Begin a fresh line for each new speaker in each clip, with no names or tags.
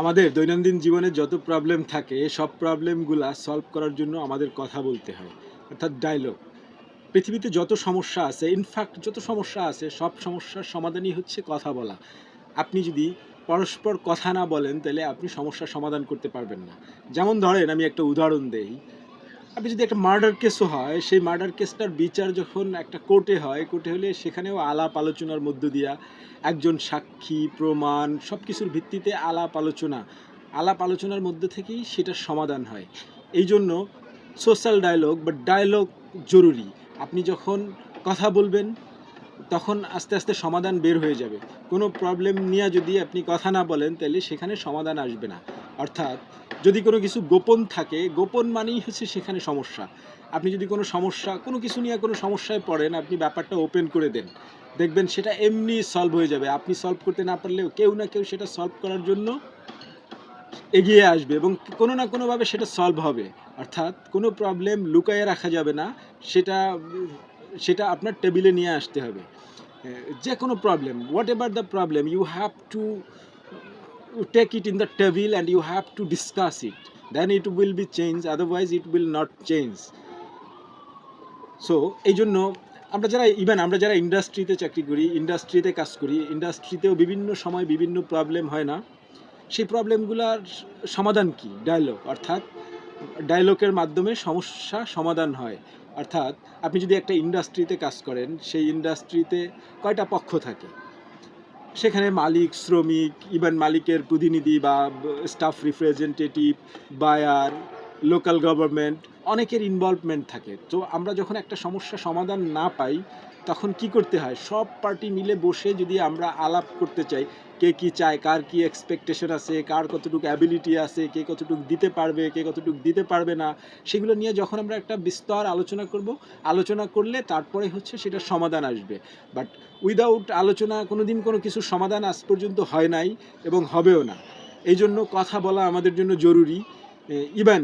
আমাদের দৈনন্দিন জীবনে যত প্রবলেম থাকে সব প্রবলেমগুলা সলভ করার জন্য আমাদের কথা বলতে হয়, অর্থাৎ ডায়লগ। পৃথিবীতে যত সমস্যা আছে, ইনফ্যাক্ট যত সমস্যা আছে সব সমস্যার সমাধানই হচ্ছে কথা বলা। আপনি যদি পরস্পর কথা না বলেন তাহলে আপনি সমস্যার সমাধান করতে পারবেন না। যেমন ধরেন, আমি একটা উদাহরণ দেই। আপনি যদি একটা মার্ডার কেসও হয়, সেই মার্ডার কেসটার বিচার যখন একটা কোর্টে হয়, কোর্টে হলে সেখানেও আলাপ আলোচনার মধ্য দিয়া একজন সাক্ষী, প্রমাণ সব কিছুর ভিত্তিতে আলাপ আলোচনার মধ্যে থেকেই সেটার সমাধান হয়। এই জন্য সোশ্যাল ডায়লগ বা ডায়লগ জরুরি। আপনি যখন কথা বলবেন তখন আস্তে আস্তে সমাধান বের হয়ে যাবে। কোনো প্রবলেম নিয়ে যদি আপনি কথা না বলেন তাহলে সেখানে সমাধান আসবে না। অর্থাৎ যদি কোনো কিছু গোপন থাকে, গোপন মানেই হচ্ছে সেখানে সমস্যা। আপনি যদি কোনো কিছু নিয়ে কোনো সমস্যায় পড়েন, আপনি ব্যাপারটা ওপেন করে দেন, দেখবেন সেটা এমনি সলভ হয়ে যাবে। আপনি সলভ করতে না পারলেও কেউ না কেউ সেটা সলভ করার জন্য এগিয়ে আসবে এবং কোনো না কোনোভাবে সেটা সলভ হবে। অর্থাৎ কোনো প্রবলেম লুকায়ে রাখা যাবে না, সেটা সেটা আপনার টেবিলে নিয়ে আসতে হবে। যে কোনো problem, whatever the problem, you have to take it in the table and you have to discuss it, then it will be change, otherwise it will not change. So এই জন্য আমরা যারা ইন্ডাস্ট্রিতে চাকরি করি, ইন্ডাস্ট্রিতে কাজ করি, ইন্ডাস্ট্রিতেও বিভিন্ন সময় বিভিন্ন প্রবলেম হয় না? সেই প্রবলেমগুলার সমাধান কি? ডায়ালগ। অর্থাৎ ডায়ালগের মাধ্যমে সমস্যা সমাধান হয়। অর্থাৎ আপনি যদি একটা ইন্ডাস্ট্রিতে কাজ করেন, সেই ইন্ডাস্ট্রিতে কয়টা পক্ষ থাকে? সেখানে মালিক, শ্রমিক, ইভেন মালিকের প্রতিনিধি বা staff representative, buyer, local government, অনেকের ইনভলভমেন্ট থাকে। তো আমরা যখন একটা সমস্যা সমাধান না পাই, তখন কি করতে হয়? সব পার্টি মিলে বসে যদি আমরা আলাপ করতে চাই, কে কী চায়, কার কী এক্সপেকটেশন আছে, কার কতটুকু অ্যাবিলিটি আছে, কে কতটুকু দিতে পারবে, কে কতটুকু দিতে পারবে না, সেগুলো নিয়ে যখন আমরা একটা বিস্তর আলোচনা করব, আলোচনা করলে তারপরে হচ্ছে সেটার সমাধান আসবে। বাট উইদাউট আলোচনা কোনোদিন কোনো কিছুর সমাধান আজ পর্যন্ত হয় নাই এবং হবেও না। এই জন্য কথা বলা আমাদের জন্য জরুরি। ইভেন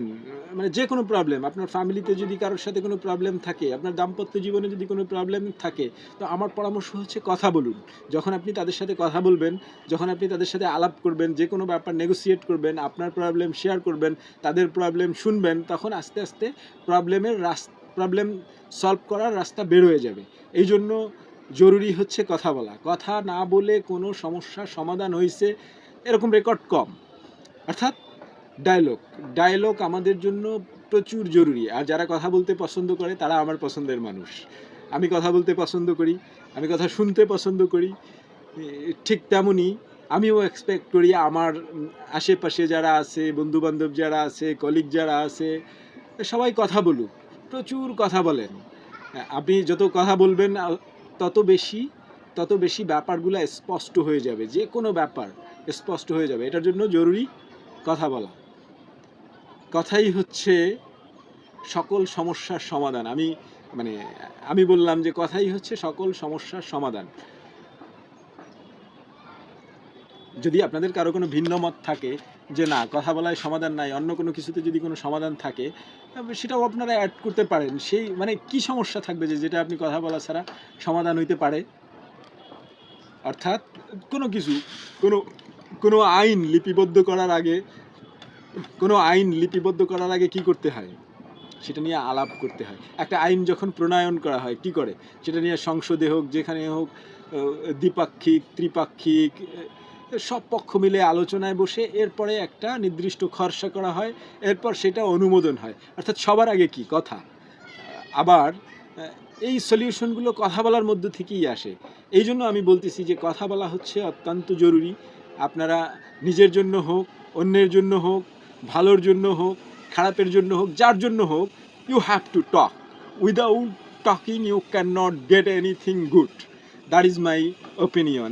মানে যে কোনো প্রবলেম, আপনার ফ্যামিলিতে যদি কারোর সাথে কোনো প্রবলেম থাকে, আপনার দাম্পত্য জীবনে যদি কোনো প্রবলেম থাকে, তো আমার পরামর্শ হচ্ছে কথা বলুন। যখন আপনি তাদের সাথে কথা বলবেন, যখন আপনি তাদের সাথে আলাপ করবেন, যে কোনো ব্যাপার নেগোসিয়েট করবেন, আপনার প্রবলেম শেয়ার করবেন, তাদের প্রবলেম শুনবেন, তখন আস্তে আস্তে প্রবলেম সলভ করার রাস্তা বের হয়ে যাবে। এই জন্য জরুরি হচ্ছে কথা বলা। কথা না বলে কোনো সমস্যার সমাধান হয়েছে এরকম রেকর্ড কম। অর্থাৎ ডায়লগ, ডায়লগ আমাদের জন্য প্রচুর জরুরি। আর যারা কথা বলতে পছন্দ করে তারা আমার পছন্দের মানুষ। আমি কথা বলতে পছন্দ করি, আমি কথা শুনতে পছন্দ করি। ঠিক তেমনই আমিও এক্সপেক্ট করি আমার আশেপাশে যারা আছে, বন্ধুবান্ধব যারা আছে, কলিগ যারা আছে, সবাই কথা বলুক, প্রচুর কথা বলেন। আপনি যত কথা বলবেন তত বেশি তত বেশি ব্যাপারগুলো স্পষ্ট হয়ে যাবে, যে কোনো ব্যাপার স্পষ্ট হয়ে যাবে। এটার জন্য জরুরি কথা বলা। কথাই হচ্ছে সকল সমস্যার সমাধান। মানে আমি বললাম যে কথাই হচ্ছে সকল সমস্যার সমাধান। যদি আপনাদের কারো কোনো ভিন্ন মত থাকে যে না, কথা বলায় সমাধান নাই, অন্য কোনো কিছুতে যদি কোনো সমাধান থাকে, সেটাও আপনারা অ্যাড করতে পারেন। সেই মানে কি সমস্যা থাকবে যে যেটা আপনি কথা বলা ছাড়া সমাধান হইতে পারে? অর্থাৎ কোনো কিছু, কোনো কোনো আইন লিপিবদ্ধ করার আগে কি করতে হয়? সেটা নিয়ে আলাপ করতে হয়। একটা আইন যখন প্রণয়ন করা হয়, কি করে? সেটা নিয়ে সংসদে হোক, যেখানে হোক, দ্বিপাক্ষিক, ত্রিপাক্ষিক, সব পক্ষ মিলে আলোচনায় বসে এরপরে একটা নির্দিষ্ট খরচা করা হয়, এরপর সেটা অনুমোদন হয়। অর্থাৎ সবার আগে কি? কথা। আবার এই সলিউশনগুলো কথা বলার মধ্য থেকেই আসে। এই জন্য আমি বলতেছি যে কথা বলা হচ্ছে অত্যন্ত জরুরি। আপনারা নিজের জন্য হোক, অন্যের জন্য হোক, ভালোর জন্য হোক, খারাপের জন্য হোক, যার জন্য হোক, you have to talk. Without talking you can not get anything good. That is my opinion.